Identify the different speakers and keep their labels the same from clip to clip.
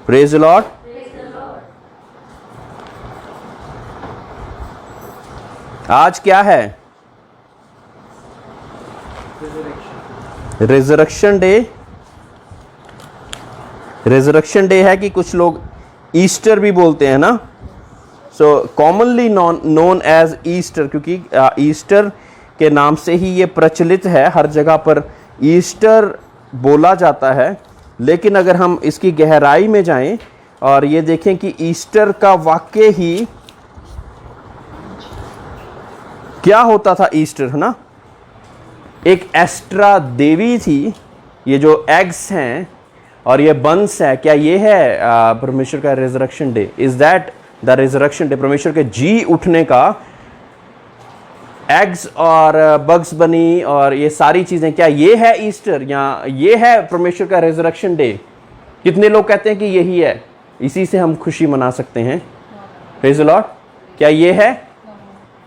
Speaker 1: Praise the Lord. आज क्या है? Resurrection day. रिजरेक्शन डे है कि कुछ लोग ईस्टर भी बोलते हैं ना। सो कॉमनली नोन एज ईस्टर, क्योंकि ईस्टर के नाम से ही ये प्रचलित है, हर जगह पर ईस्टर बोला जाता है। लेकिन अगर हम इसकी गहराई में जाएं और ये देखें कि ईस्टर का वाक्य ही क्या होता था। ईस्टर है ना, एक एस्ट्रा देवी थी। ये जो एग्स हैं और ये बंस है, क्या ये है परमेश्वर का resurrection day? Is that the resurrection day? परमेश्वर के जी उठने का, एग्स और बग्स बनी और ये सारी चीजें, क्या ये है ईस्टर या ये है परमेश्वर का रिजरेक्शन डे? कितने लोग कहते हैं कि यही है, इसी से हम खुशी मना सकते हैं? Praise the Lord. क्या ये है?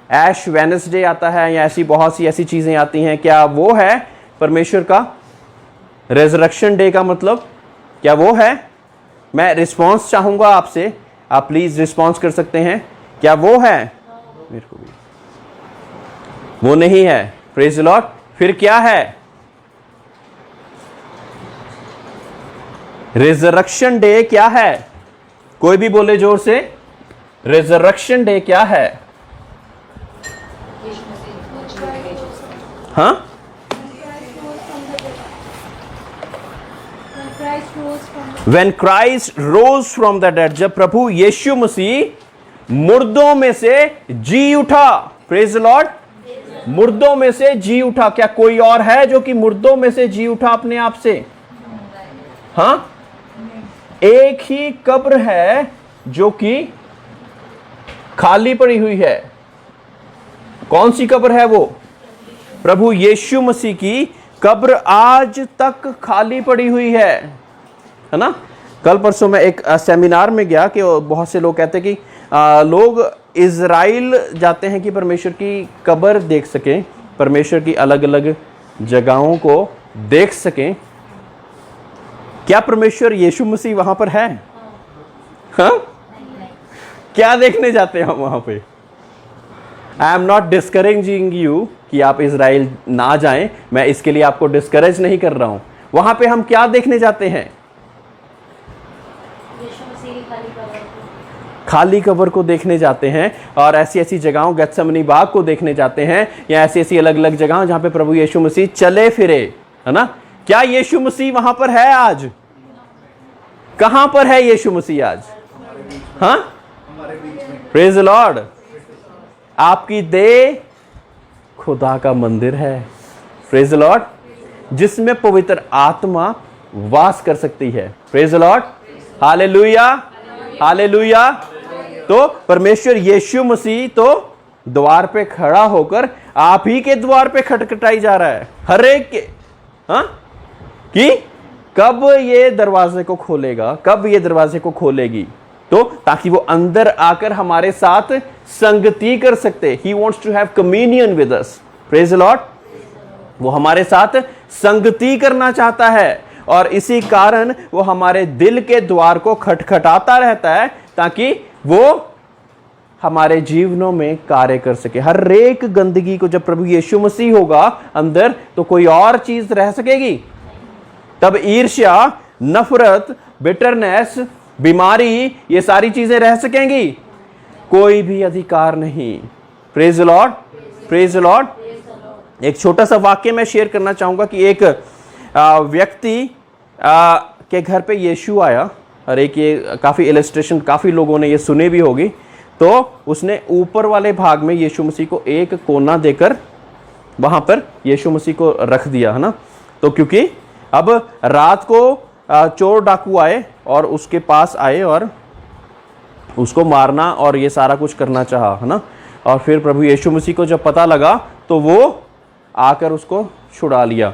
Speaker 1: ऐश वेडनेसडे आता है या ऐसी बहुत सी ऐसी चीजें आती हैं, क्या वो है परमेश्वर का रिजरेक्शन डे का मतलब? क्या वो है? मैं रिस्पॉन्स चाहूंगा आपसे, आप प्लीज रिस्पॉन्स कर सकते हैं। क्या वो है? मेरे को भी वो नहीं है। Praise the Lord. फिर क्या है? रिजरेक्शन डे क्या है? कोई भी बोले जोर से, रिजरेक्शन डे क्या है? हाँ, When Christ rose from the dead, जब प्रभु यीशु मसीह मुर्दों में से जी उठा। Praise the Lord. मुर्दों में से जी उठा। क्या कोई और है जो कि मुर्दों में से जी उठा अपने आप से? हाँ, एक ही कब्र है जो कि खाली पड़ी हुई है। कौन सी कब्र है वो? प्रभु यीशु मसीह की कब्र आज तक खाली पड़ी हुई है ना। कल परसों मैं एक सेमिनार में गया कि बहुत से लोग कहते हैं कि लोग इज़राइल जाते हैं कि परमेश्वर की कब्र देख सकें, परमेश्वर की अलग अलग जगहों को देख सकें। क्या परमेश्वर यीशु मसीह वहां पर है? हाँ, क्या देखने जाते हैं हम वहां पे? I am not discouraging you कि आप इज़राइल ना जाएं, मैं इसके लिए आपको डिस्करेज नहीं कर रहा हूं। वहां पे हम क्या देखने जाते हैं? खाली कब्र को देखने जाते हैं और ऐसी ऐसी जगहों, गेत्सेमनी बाग को देखने जाते हैं, या ऐसी ऐसी अलग अलग जगह जहां पे प्रभु यीशु मसीह चले फिरे, है ना। क्या यीशु मसीह वहां पर है आज? कहां पर है यीशु मसीह आज? हाँ, प्रेज द लॉर्ड। आपकी देह खुदा का मंदिर है, प्रेज द लॉर्ड, जिसमें पवित्र आत्मा वास कर सकती है। Praise the Lord. Hallelujah, hallelujah. तो परमेश्वर यीशु मसीह तो द्वार पे खड़ा होकर आप ही के द्वार पे खटखटाई जा रहा है, हर एक के। हाँ, कि कब ये दरवाजे को खोलेगा, कब ये दरवाजे को खोलेगी, तो ताकि वो अंदर आकर हमारे साथ संगति कर सकते। He wants to have communion with us. Praise the Lord. वो हमारे साथ संगति करना चाहता है और इसी कारण वो हमारे दिल के द्वार को खटखटाता रहता है ताकि वो हमारे जीवनों में कार्य कर सके। हर एक गंदगी को जब प्रभु यीशु मसीह होगा अंदर, तो कोई और चीज रह सकेगी? तब ईर्ष्या, नफरत, बिटरनेस, बीमारी, ये सारी चीजें रह सकेंगी? कोई भी अधिकार नहीं। Praise the Lord, praise the Lord. एक छोटा सा वाक्य मैं शेयर करना चाहूंगा कि एक व्यक्ति के घर पे यीशु आया, और एक ये काफ़ी इलस्ट्रेशन काफ़ी लोगों ने ये सुने भी होगी। तो उसने ऊपर वाले भाग में यीशु मसीह को एक कोना देकर वहाँ पर यीशु मसीह को रख दिया, है ना। तो क्योंकि अब रात को चोर डाकू आए और उसके पास आए और उसको मारना और ये सारा कुछ करना चाहा, है ना। और फिर प्रभु यीशु मसीह को जब पता लगा तो वो आकर उसको छुड़ा लिया।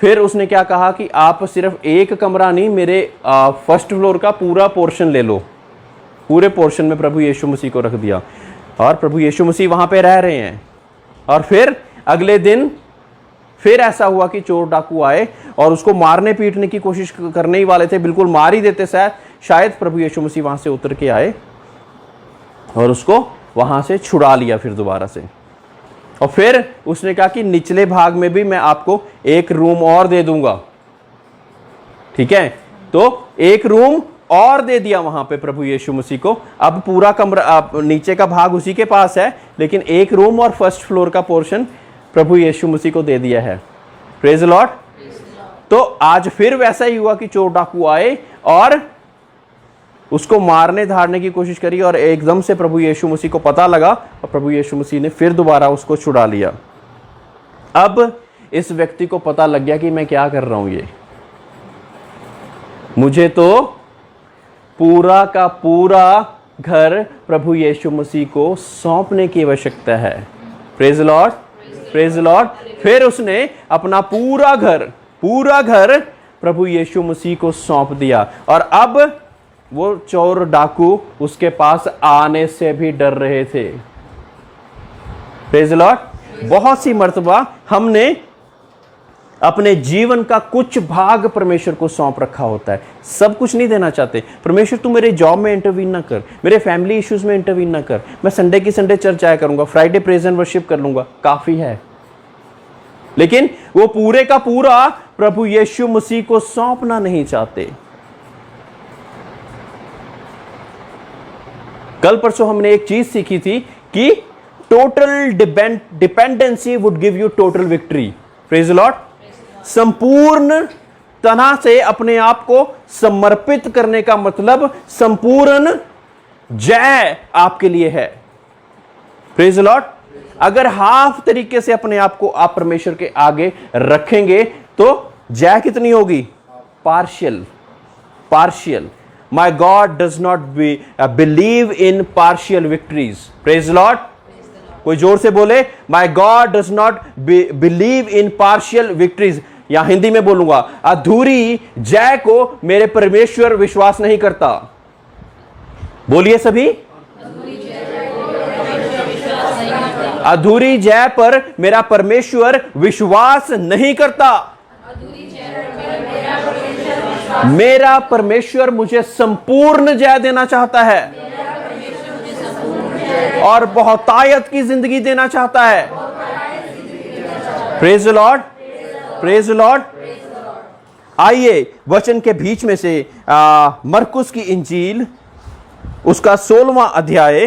Speaker 1: फिर उसने क्या कहा कि आप सिर्फ एक कमरा नहीं, मेरे फर्स्ट फ्लोर का पूरा पोर्शन ले लो। पूरे पोर्शन में प्रभु यीशु मसीह को रख दिया और प्रभु यीशु मसीह वहाँ पे रह रहे हैं। और फिर अगले दिन फिर ऐसा हुआ कि चोर डाकू आए और उसको मारने पीटने की कोशिश करने ही वाले थे, बिल्कुल मार ही देते शायद प्रभु यीशु मसीह वहां से उतर के आए और उसको वहां से छुड़ा लिया फिर दोबारा से। और फिर उसने कहा कि निचले भाग में भी मैं आपको एक रूम और दे दूंगा, ठीक है। तो एक रूम और दे दिया वहां पे प्रभु यीशु मसीह को। अब पूरा कमरा, नीचे का भाग उसी के पास है, लेकिन एक रूम और फर्स्ट फ्लोर का पोर्शन प्रभु यीशु मसीह को दे दिया है। Praise the Lord. तो आज फिर वैसा ही हुआ कि चोर डाकू आए और उसको मारने धारने की कोशिश करी और एकदम से प्रभु यीशु मसीह को पता लगा और प्रभु यीशु मसीह ने फिर दोबारा उसको छुड़ा लिया। अब इस व्यक्ति को पता लग गया कि मैं क्या कर रहा हूं, ये मुझे तो पूरा का पूरा घर प्रभु यीशु मसीह को सौंपने की आवश्यकता है। Praise the Lord, praise the Lord. फिर उसने अपना पूरा घर प्रभु यीशु मसीह को सौंप दिया और अब वो चोर डाकू उसके पास आने से भी डर रहे थे। Praise the Lord. बहुत सी मर्तबा हमने अपने जीवन का कुछ भाग परमेश्वर को सौंप रखा होता है, सब कुछ नहीं देना चाहते। परमेश्वर तू मेरे जॉब में इंटरवीन ना कर, मेरे फैमिली इश्यूज में इंटरवीन ना कर, मैं संडे की संडे चर्च आया करूंगा, फ्राइडे प्रेज एंड वर्शिप कर लूंगा, काफी है। लेकिन वो पूरे का पूरा प्रभु यीशु मसीह को सौंपना नहीं चाहते। कल परसों हमने एक चीज सीखी थी कि total dependency would give you total victory. Praise the Lord. संपूर्ण तरह से अपने आप को समर्पित करने का मतलब संपूर्ण जय आपके लिए है। Praise the Lord. अगर हाफ तरीके से अपने आप को आप परमेश्वर के आगे रखेंगे तो जय कितनी होगी? Partial. My God does not believe in partial victories. Praise the Lord. कोई जोर से बोले, My God does not believe in partial victories. या हिंदी में बोलूंगा, अधूरी जय को मेरे परमेश्वर विश्वास नहीं करता। बोलिए सभी, अधूरी जय पर मेरा परमेश्वर विश्वास नहीं करता। मेरा परमेश्वर मुझे संपूर्ण जय देना चाहता है और बहुतायत की जिंदगी देना चाहता है। Praise the Lord, praise the Lord. आइए वचन के बीच में से मरकुस की इंजील उसका 16वां अध्याय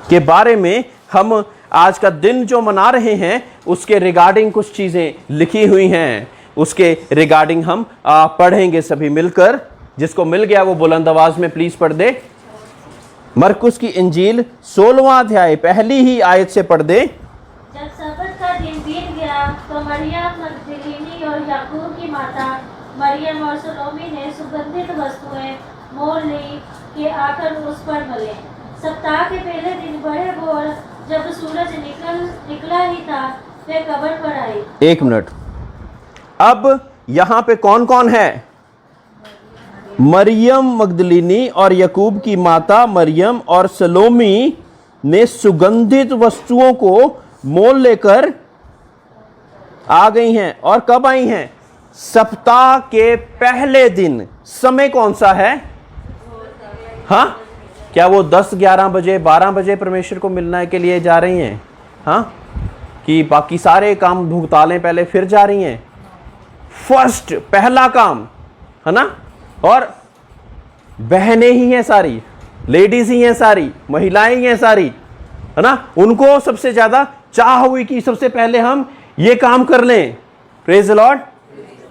Speaker 1: के बारे में हम आज का दिन जो मना रहे हैं उसके रिगार्डिंग कुछ चीजें लिखी हुई हैं, उसके रिगार्डिंग हम पढ़ेंगे सभी मिलकर। जिसको मिल गया वो बुलंद आवाज में प्लीज पढ़ दे। मरकुस की इंजील 16वां अध्याय पहली ही आयत से पढ़ दे।
Speaker 2: जब सबत का दिन बीत गया तो मरियम मगदलीनी और याकूब की माता मरियम और सलोमी ने सुगंधित वस्तुएं मोल ली कि आकर उस पर मले। सप्ताह के पहले दिन बड़े भोर जब सूरज निकला ही था वे कब्र पर आई।
Speaker 1: एक मिनट, अब यहां पे कौन कौन है? मरियम मगदलीनी और याकूब की माता मरियम और सलोमी ने सुगंधित वस्तुओं को मोल लेकर आ गई हैं। और कब आई हैं? सप्ताह के पहले दिन। समय कौन सा है? हाँ, क्या वो 10, 11 बजे, 12 बजे परमेश्वर को मिलने के लिए जा रही हैं? हाँ, कि बाकी सारे काम भुगता लें पहले फिर जा रही हैं? फर्स्ट, पहला काम है ना। और बहनें ही हैं सारी, लेडीज ही हैं सारी, महिलाएं ही हैं सारी, है ना। उनको सबसे ज्यादा चाह हुई कि सबसे पहले हम ये काम कर लें। Praise the Lord.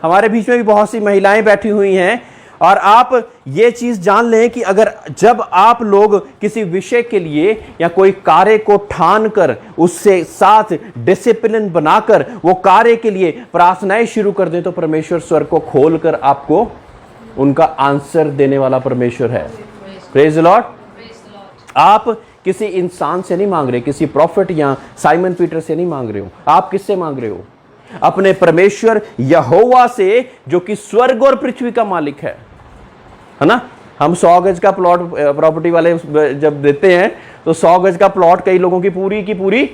Speaker 1: हमारे बीच में भी बहुत सी महिलाएं बैठी हुई हैं और आप ये चीज जान लें कि अगर जब आप लोग किसी विषय के लिए या कोई कार्य को ठान कर उससे साथ डिसिप्लिन बनाकर वो कार्य के लिए प्रार्थनाएं शुरू कर दें तो परमेश्वर स्वर्ग को खोलकर आपको उनका आंसर देने वाला परमेश्वर है। Praise the Lord. आप किसी इंसान से नहीं मांग रहे, किसी प्रॉफिट या साइमन पीटर से नहीं मांग रहे हो। आप किससे मांग रहे हो? अपने परमेश्वर यहोवा से, जो कि स्वर्ग और पृथ्वी का मालिक है ना। हम 100 गज का प्लॉट प्रॉपर्टी वाले जब देते हैं तो 100 गज का प्लॉट कई लोगों की पूरी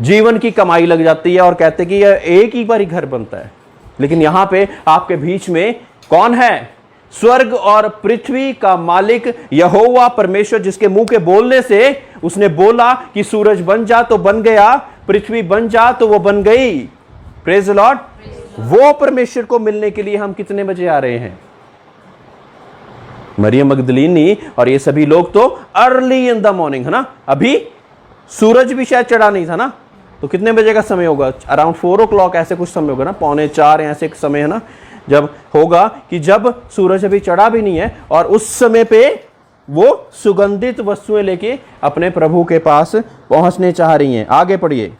Speaker 1: जीवन की कमाई लग जाती है और कहते कि यह एक ही बार ही घर बनता है। लेकिन यहां पे आपके बीच में कौन है? स्वर्ग और पृथ्वी का मालिक यहोवा परमेश्वर, जिसके मुंह के बोलने से उसने बोला कि सूरज बन जा तो बन गया, पृथ्वी बन जा तो वो बन गई। Praise the Lord. वो परमेश्वर को मिलने के लिए हम कितने बजे आ रहे हैं? मरियम मगदलीनी और ये सभी लोग तो अर्ली इन द मॉर्निंग, है ना, अभी सूरज भी शायद चढ़ा नहीं था ना, तो कितने बजे का समय होगा? अराउंड 4 o'clock ऐसे कुछ समय होगा ना, 3:45 ऐसे एक समय है ना, जब होगा कि जब सूरज अभी चढ़ा भी नहीं है और उस समय पे वो सुगंधित वस्तुएं लेके अपने प्रभु के पास पहुंचने चाह रही हैं। आगे पढ़िए।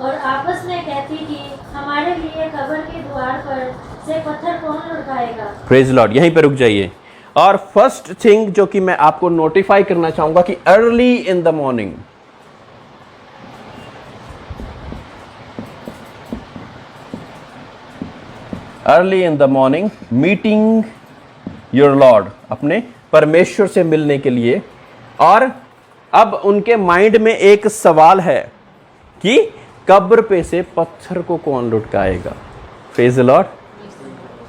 Speaker 2: और आपस में कहती कि हमारे लिए कब्र के द्वार पर से पत्थर कौन लुढ़काएगा।
Speaker 1: Praise Lord. यहीं पे रुक जाइए। और फर्स्ट थिंग जो कि मैं आपको नोटिफाई करना चाहूंगा कि early in the morning, early in the morning meeting your Lord, अपने परमेश्वर से मिलने के लिए। और अब उनके माइंड में एक सवाल है कि कब्र पे से पत्थर को कौन लुढ़काएगा। Praise the Lord,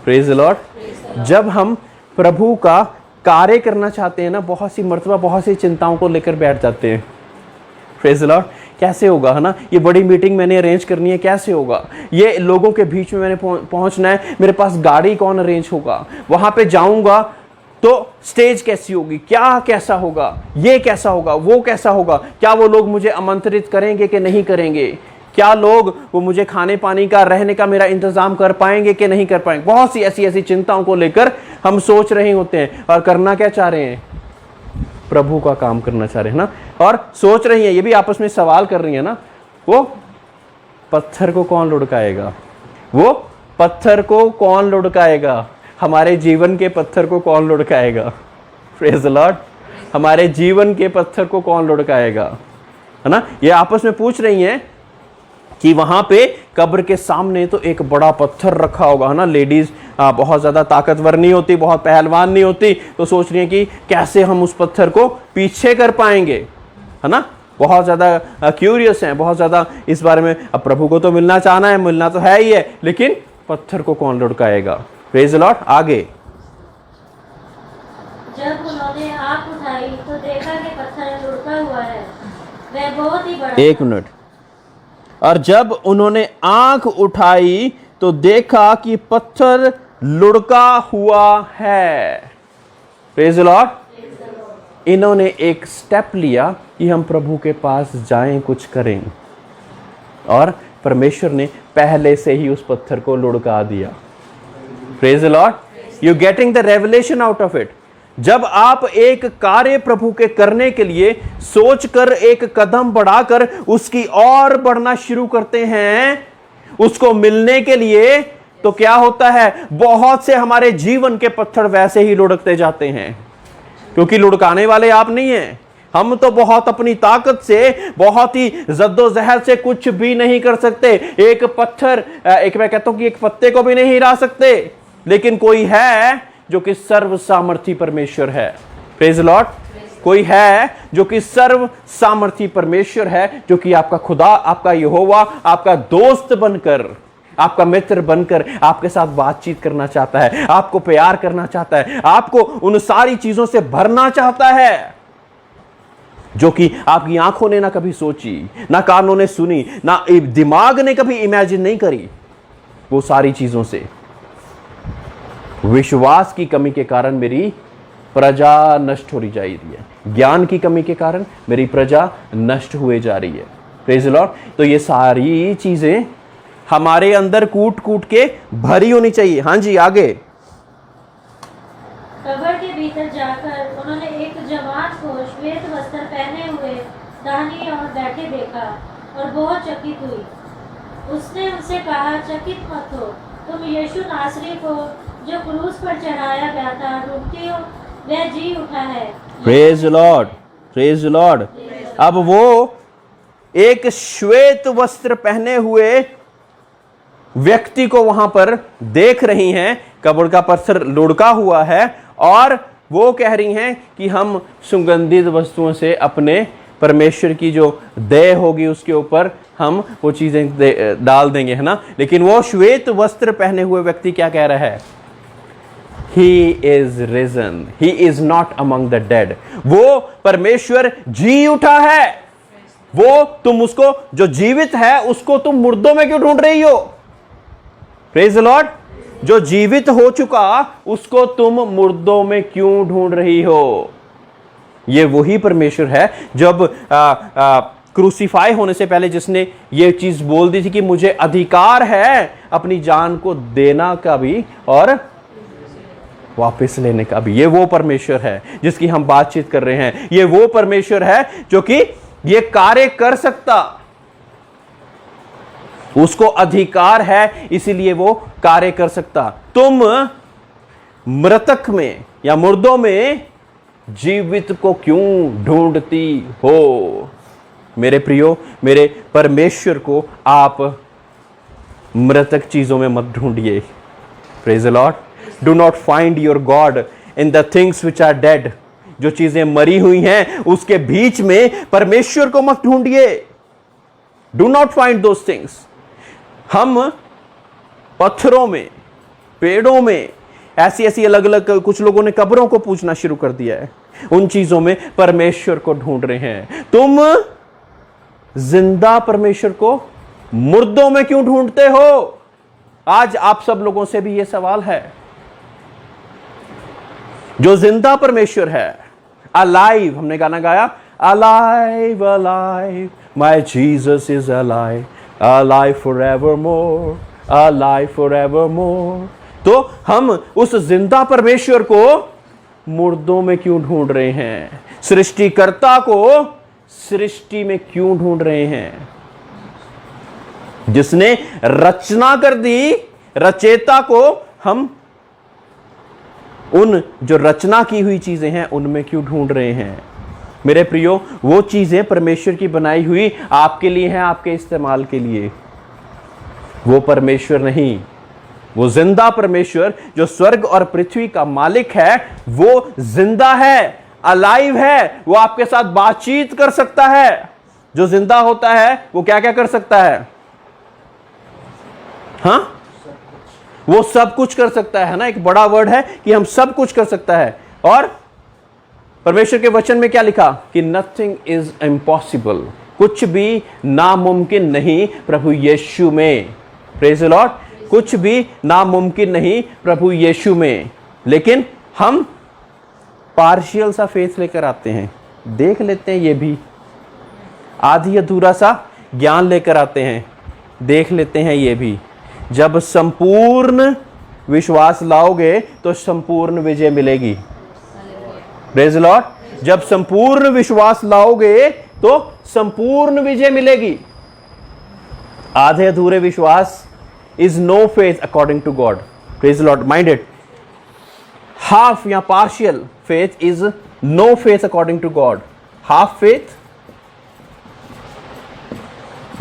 Speaker 1: praise the lord. जब हम प्रभु का कार्य करना चाहते हैं ना, बहुत सी मर्तबा बहुत सी चिंताओं को लेकर बैठ जाते हैं। Praise the Lord. कैसे होगा, है ना, ये बड़ी मीटिंग मैंने अरेंज करनी है, कैसे होगा, ये लोगों के बीच में मैंने पहुंचना है, मेरे पास गाड़ी कौन अरेंज होगा, वहां पे जाऊंगा तो स्टेज कैसी होगी, क्या कैसा होगा, ये कैसा होगा, वो कैसा होगा, क्या वो लोग मुझे आमंत्रित करेंगे कि नहीं करेंगे, क्या लोग वो मुझे खाने पानी का, रहने का मेरा इंतजाम कर पाएंगे कि नहीं कर पाएंगे। बहुत सी ऐसी चिंताओं को लेकर हम सोच रहे होते हैं और करना क्या चाह रहे हैं? प्रभु का काम करना चाह रहे हैं ना, और सोच रही है, ये भी आपस में सवाल कर रही है ना, वो पत्थर को कौन लुढ़काएगा, वो पत्थर को कौन लुढ़काएगा, हमारे जीवन के पत्थर को कौन लुढ़काएगा। Praise the Lord. हमारे जीवन के पत्थर को कौन लुढ़काएगा, है ना, ये आपस में पूछ रही हैं कि वहां पे कब्र के सामने तो एक बड़ा पत्थर रखा होगा, है ना। लेडीज बहुत ज्यादा ताकतवर नहीं होती, बहुत पहलवान नहीं होती, तो सोच रही है कि कैसे हम उस पत्थर को पीछे कर पाएंगे, है ना। बहुत ज्यादा क्यूरियस हैं, बहुत ज्यादा इस बारे में। अब प्रभु को तो मिलना चाहना है, मिलना तो है ही है, लेकिन पत्थर को कौन लुढ़काएगा। Praise the Lord. आगे।
Speaker 2: जब उन्होंने आंख उठाई तो देखा कि पत्थर लुढ़का हुआ है, वह बहुत ही बड़ा।
Speaker 1: एक मिनट। और जब उन्होंने आंख उठाई तो देखा कि पत्थर लुढ़का हुआ है। Praise the Lord. इन्होंने एक स्टेप लिया कि हम प्रभु के पास जाएं, कुछ करें, और परमेश्वर ने पहले से ही उस पत्थर को लुढ़का दिया। Praise the Lord. You getting the revelation out of it. जब आप एक कार्य प्रभु के करने के लिए सोचकर एक कदम बढ़ाकर उसकी ओर बढ़ना शुरू करते हैं उसको मिलने के लिए, तो क्या होता है, बहुत से हमारे जीवन के पत्थर वैसे ही लुढ़कते जाते हैं, क्योंकि लुढ़काने वाले आप नहीं हैं। हम तो बहुत अपनी ताकत से, बहुत ही जद्दोजहद से कुछ भी नहीं कर सकते। एक पत्थर, एक मैं कहता हूं कि एक पत्ते को भी नहीं हिला सकते, लेकिन कोई है जो कि सर्व सामर्थी परमेश्वर है। Praise the Lord. कोई है जो कि सर्व सामर्थी परमेश्वर है, जो कि आपका खुदा, आपका यहोवा, आपका दोस्त बनकर, आपका मित्र बनकर आपके साथ बातचीत करना चाहता है, आपको प्यार करना चाहता है, आपको उन सारी चीजों से भरना चाहता है जो कि आपकी आंखों ने ना कभी सोची, ना कानों ने सुनी, ना दिमाग ने कभी इमेजिन नहीं करी। वो सारी चीजों से विश्वास की कमी के कारण मेरी प्रजा नष्ट हो रही जा रही है, ज्ञान की कमी के कारण मेरी प्रजा नष्ट हुए जा रही है। Praise the Lord. तो ये सारी चीजें हमारे अंदर कूट कूट के भरी होनी चाहिए। हाँ जी, आगे।
Speaker 2: कब्र के भीतर जाकर उन्होंने एक जवान को श्वेत वस्त्र पहने हुए दाहिनी ओर बैठे देखा और बहुत चकित हुई। उसने उनसे कहा, चकित मत हो, तुम यीशु नासरी को जो क्रूस पर चढ़ाया गया था ढूंढते हो, वह जी उठा है।
Speaker 1: Praise the Lord, praise the Lord. अब वो एक श्वेत वस्त्र पहने हुए व्यक्ति को वहां पर देख रही हैं, कब्र का पत्थर लुढ़का हुआ है, और वो कह रही हैं कि हम सुगंधित वस्तुओं से अपने परमेश्वर की जो दया होगी उसके ऊपर हम वो चीजें डाल देंगे, है ना। लेकिन वो श्वेत वस्त्र पहने हुए व्यक्ति क्या कह रहा है? He is risen. He is not among the dead. वो परमेश्वर जी उठा है। वो तुम उसको जो जीवित है उसको तुम मुर्दों में क्यों ढूंढ रही हो? Praise the Lord. जो जीवित हो चुका उसको तुम मुर्दों में क्यों ढूंढ रही हो? ये वही परमेश्वर है जब क्रूसीफाई होने से पहले जिसने ये चीज बोल दी थी कि मुझे अधिकार है अपनी जान को देना का भी और वापस लेने का भी। ये वो परमेश्वर है जिसकी हम बातचीत कर रहे हैं। ये वो परमेश्वर है जो कि ये कार्य कर सकता, उसको अधिकार है इसीलिए वो कार्य कर सकता। तुम मृतक में या मुर्दों में जीवित को क्यों ढूंढती हो? मेरे प्रियो, मेरे परमेश्वर को आप मृतक चीजों में मत ढूंढिए। Praise the Lord. Do not find your God in the things which are dead. जो चीजें मरी हुई हैं उसके बीच में परमेश्वर को मत ढूंढिए। Do not find those things. हम पत्थरों में, पेड़ों में, ऐसी अलग अलग, कुछ लोगों ने कब्रों को पूछना शुरू कर दिया है, उन चीजों में परमेश्वर को ढूंढ रहे हैं। तुम जिंदा परमेश्वर को मुर्दों में क्यों ढूंढते हो? आज आप सब लोगों से भी यह सवाल है। जो जिंदा परमेश्वर है, अलाइव, हमने गाना गाया, alive alive my Jesus is alive, alive forevermore, alive forevermore. तो हम उस जिंदा परमेश्वर को मुर्दों में क्यों ढूंढ रहे हैं? सृष्टिकर्ता को सृष्टि में क्यों ढूंढ रहे हैं? जिसने रचना कर दी, रचेता को हम उन जो रचना की हुई चीजें हैं उनमें क्यों ढूंढ रहे हैं? मेरे प्रियो, वो चीजें परमेश्वर की बनाई हुई आपके लिए हैं, आपके इस्तेमाल के लिए। वो परमेश्वर नहीं, वो जिंदा परमेश्वर जो स्वर्ग और पृथ्वी का मालिक है, वो जिंदा है, अलाइव है। वो आपके साथ बातचीत कर सकता है। जो जिंदा होता है वो क्या क्या कर सकता है? हाँ, वो सब कुछ कर सकता है ना। एक बड़ा वर्ड है कि हम सब कुछ कर सकता है। और परमेश्वर के वचन में क्या लिखा कि नथिंग इज इम्पॉसिबल, कुछ भी नामुमकिन नहीं प्रभु यीशु में। Praise the Lord. कुछ भी नामुमकिन नहीं प्रभु यीशु में। लेकिन हम पार्शियल सा फेथ लेकर आते हैं, देख लेते हैं, ये भी आधी अधूरा सा ज्ञान लेकर आते हैं, देख लेते हैं ये भी। जब संपूर्ण विश्वास लाओगे तो संपूर्ण विजय मिलेगी। Praise the lord. जब संपूर्ण विश्वास लाओगे तो संपूर्ण विजय मिलेगी। आधे अधूरे विश्वास is no faith according to God. Praise the Lord. Mind it. Half या partial faith is no faith according to God. Half faith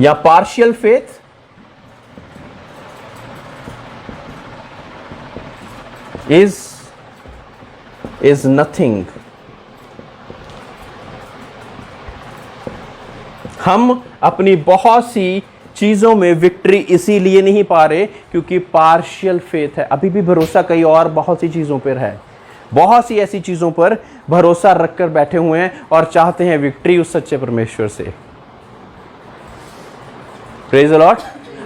Speaker 1: या partial faith is nothing. हम अपनी बहुत सी चीजों में विक्ट्री इसीलिए नहीं पा रहे क्योंकि पार्शियल फेथ है। अभी भी भरोसा कई और बहुत सी चीजों पर है, बहुत सी ऐसी चीजों पर भरोसा रखकर बैठे हुए हैं और चाहते हैं विक्ट्री उस सच्चे परमेश्वर से। Praise the Lord.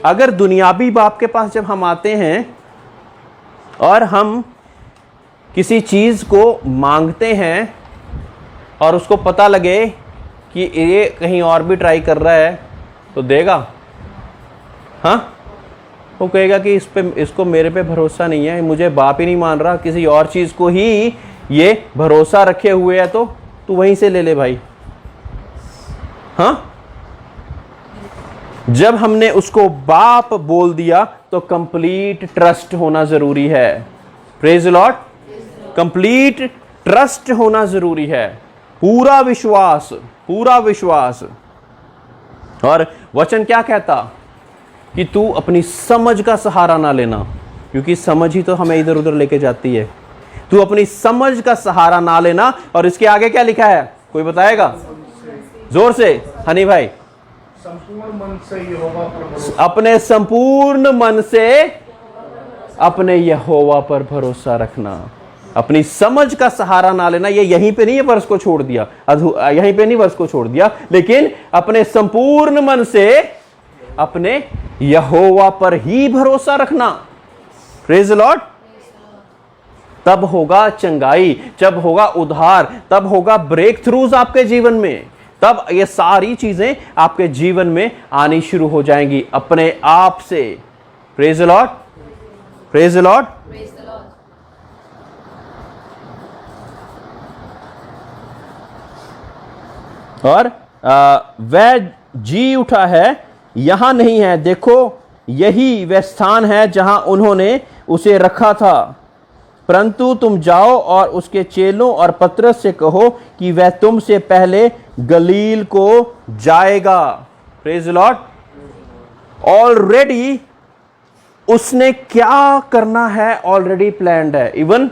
Speaker 1: अगर दुनियावी बाप के पास जब हम आते हैं और हम किसी चीज को मांगते हैं और उसको पता लगे कि ये कहीं और भी ट्राई कर रहा है तो देगा? हाँ, वो कहेगा कि इसको मेरे पे भरोसा नहीं है, मुझे बाप ही नहीं मान रहा, किसी और चीज को ही ये भरोसा रखे हुए है, तो तू वहीं से ले ले भाई। हाँ, जब हमने उसको बाप बोल दिया तो कंप्लीट ट्रस्ट होना जरूरी है। Praise the Lord. Complete trust होना जरूरी है, पूरा विश्वास, पूरा विश्वास। और वचन क्या कहता कि तू अपनी समझ का सहारा ना लेना, क्योंकि समझ ही तो हमें इधर उधर लेके जाती है। तू अपनी समझ का सहारा ना लेना। और इसके आगे क्या लिखा है, कोई बताएगा जोर से? हनी भाई,
Speaker 3: संपूर्ण मन से यहोवा पर भरोसा,
Speaker 1: अपने संपूर्ण मन से अपने यहोवा पर भरोसा रखना, अपनी समझ का सहारा ना लेना। ये यहीं पे नहीं, ये वर्ष को छोड़ दिया, यहीं पे नहीं वर्ष को छोड़ दिया, लेकिन अपने संपूर्ण मन से अपने यहोवा पर ही भरोसा रखना। Praise the Lord. तब होगा चंगाई, जब होगा उद्धार, तब होगा ब्रेक थ्रूज आपके जीवन में, तब ये सारी चीजें आपके जीवन में आनी शुरू हो जाएंगी अपने आप से। Praise the Lord, praise the Lord. और वह जी उठा है, यहां नहीं है, देखो यही वह स्थान है जहां उन्होंने उसे रखा था। परंतु तुम जाओ और उसके चेलों और पतरस से कहो कि वह तुमसे पहले गलील को जाएगा। Praise the Lord. ऑलरेडी उसने क्या करना है ऑलरेडी प्लान्ड है। इवन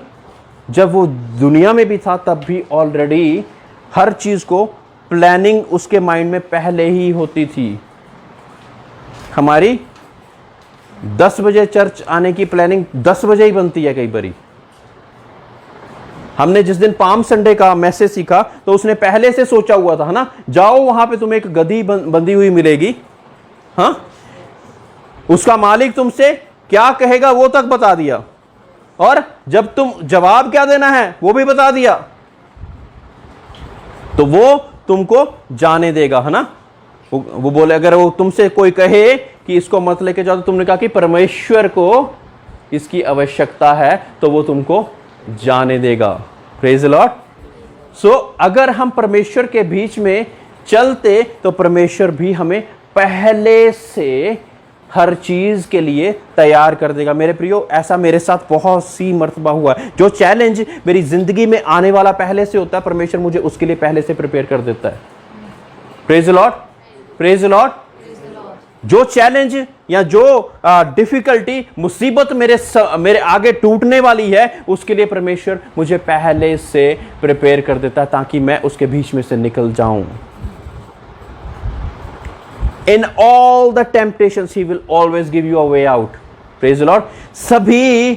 Speaker 1: जब वो दुनिया में भी था तब भी ऑलरेडी हर चीज को प्लानिंग उसके माइंड में पहले ही होती थी। हमारी 10 बजे चर्च आने की प्लानिंग 10 बजे ही बनती है कई बारी। हमने जिस दिन पाम संडे का मैसेज सीखा तो उसने पहले से सोचा हुआ था, है ना, जाओ वहां पे तुम्हें एक गधी बंधी हुई मिलेगी, हाँ, उसका मालिक तुमसे क्या कहेगा वो तक बता दिया, और जब तुम जवाब क्या देना है वो भी बता दिया, तो वो तुमको जाने देगा, है ना। वो बोले अगर वो तुमसे कोई कहे कि इसको मत लेके जाओ, तो तुमने कहा कि परमेश्वर को इसकी आवश्यकता है, तो वो तुमको जाने देगा। Praise the lord. सो अगर हम परमेश्वर के बीच में चलते तो परमेश्वर भी हमें पहले से हर चीज के लिए तैयार कर देगा। मेरे प्रियो, ऐसा मेरे साथ बहुत सी मर्तबा हुआ है। जो चैलेंज मेरी जिंदगी में आने वाला पहले से होता है, परमेश्वर मुझे उसके लिए पहले से प्रिपेयर कर देता है। Praise the Lord, praise the Lord. जो चैलेंज या जो डिफिकल्टी, मुसीबत मेरे आगे टूटने वाली है, उसके लिए परमेश्वर मुझे पहले से प्रिपेयर कर देता है ताकि मैं उसके बीच में से निकल जाऊं। In all the temptations, He will always give you a way out. Praise the Lord. सभी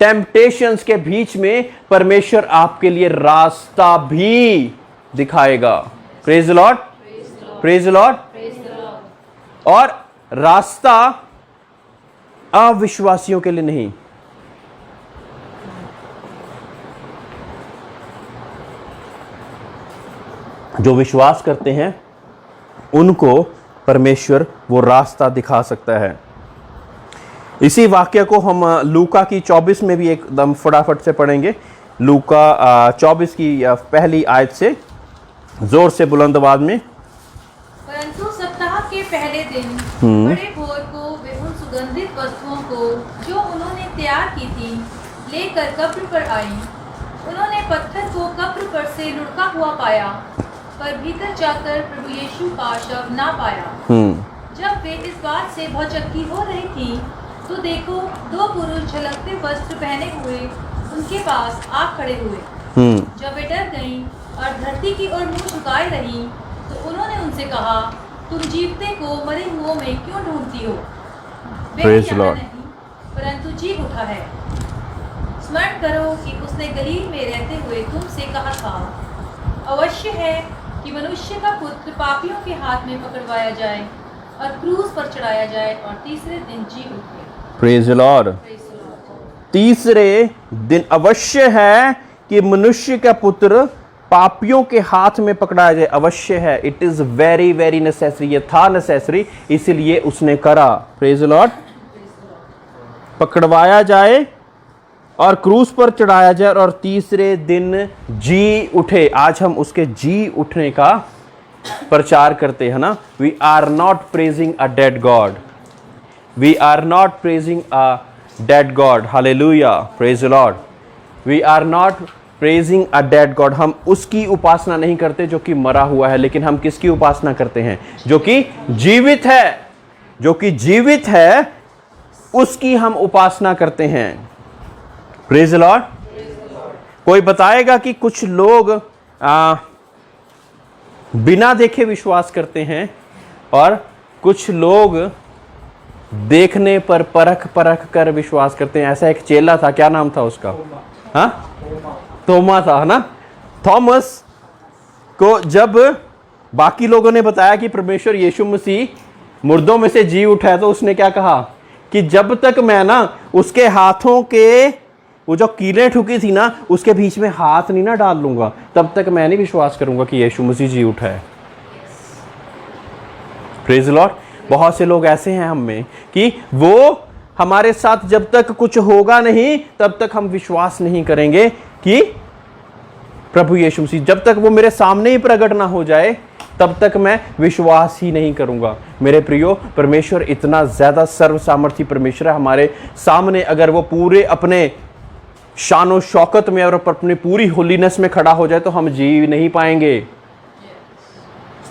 Speaker 1: temptations के बीच में परमेश्वर आपके लिए रास्ता भी दिखाएगा। Praise the Lord. Praise the Lord. और रास्ता अविश्वासियों के लिए नहीं, जो विश्वास करते हैं उनको परमेश्वर वो रास्ता दिखा सकता है। इसी वाक्य को हम लूका की 24 में भी एकदम फटाफट से पढ़ेंगे। लूका 24 की पहली आयत से जोर से बुलंद आवाज में।
Speaker 4: परंतु सप्ताह के पहले दिन बड़े भोर को वे उन सुगंधित वस्तुओं को जो उन्होंने तैयार की थी लेकर कब्र पर आई। उन्होंने पत्थर को कब्र पर से लुढ़का हुआ पाया, पर भीतर जाकर प्रभु यीशु का शव ना पाया। जब वे इस बात से भौचक्की हो रही थी तो देखो, दो पुरुष झलकते वस्त्र पहने हुए उनके पास आ खड़े हुए। जब वे डर गईं और धरती की ओर मुंह झुकाए रहीं, तो उन्होंने उनसे कहा, तुम जीवते को मरे हुओं में क्यों ढूंढती हो? वे यहाँ नहीं, परंतु जी उठा है। स्मरण करो कि उसने गलील में रहते हुए तुमसे कहा था, अवश्य है कि मनुष्य का पुत्र पापियों के हाथ में पकड़वाया जाए और क्रूस पर चढ़ाया जाए और तीसरे दिन जी उठे।
Speaker 1: Praise the Lord. तीसरे दिन अवश्य है कि मनुष्य का पुत्र पापियों के हाथ में पकड़ाया जाए। अवश्य है, it is very very necessary. ये था नेसेसरी, इसलिए उसने करा। Praise the Lord. पकड़वाया जाए और क्रूस पर चढ़ाया जाए और तीसरे दिन जी उठे। आज हम उसके जी उठने का प्रचार करते हैं ना। We are not praising a dead god, we are not praising a dead god. Hallelujah, praise the Lord. We are not praising a dead god. हम उसकी उपासना नहीं करते जो कि मरा हुआ है, लेकिन हम किसकी उपासना करते हैं? जो कि जीवित है। जो कि जीवित है उसकी हम उपासना करते हैं। Praise the Lord. कोई बताएगा कि कुछ लोग बिना देखे विश्वास करते हैं और कुछ लोग देखने पर परख कर विश्वास करते हैं। ऐसा एक चेला था, क्या नाम था उसका? हाँ, थोमा था, है ना। थॉमस को जब बाकी लोगों ने बताया कि परमेश्वर यीशु मसीह मुर्दों में से जी उठा है, तो उसने क्या कहा कि जब तक मैं ना उसके हाथों के वो जो कीलें ठुकी थी ना उसके बीच में हाथ नहीं ना डाल लूंगा, तब तक मैं नहीं विश्वास करूंगा कि यीशु मसीह जी उठा है। Praise the Lord. बहुत से लोग ऐसे हैं हम में कि वो हमारे साथ जब तक कुछ होगा नहीं तब तक हम विश्वास नहीं करेंगे कि प्रभु यीशु मसीह, जब तक वो मेरे सामने ही प्रकट ना हो जाए तब तक मैं विश्वास ही नहीं करूंगा। मेरे प्रियो, परमेश्वर इतना ज्यादा सर्व सामर्थी परमेश्वर है हमारे सामने, अगर वो पूरे अपने शानो शौकत में और अपनी पूरी होलीनेस में खड़ा हो जाए तो हम जी नहीं पाएंगे।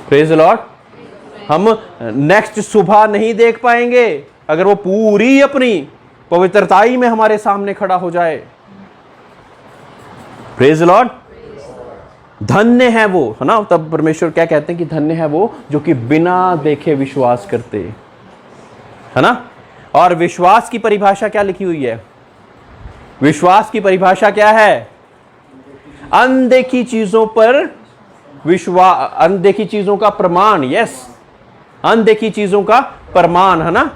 Speaker 1: Praise the Lord. हम नेक्स्ट सुबह नहीं देख पाएंगे अगर वो पूरी अपनी पवित्रताई में हमारे सामने खड़ा हो जाए। Praise the Lord. धन्य है वो, है ना। तब परमेश्वर क्या कहते हैं कि धन्य है वो जो कि बिना देखे विश्वास करते, है ना। और विश्वास की परिभाषा क्या लिखी हुई है? विश्वास की परिभाषा क्या है? अनदेखी चीजों पर विश्वास, अनदेखी चीजों का प्रमाण। यस, अनदेखी चीजों का प्रमाण, है ना।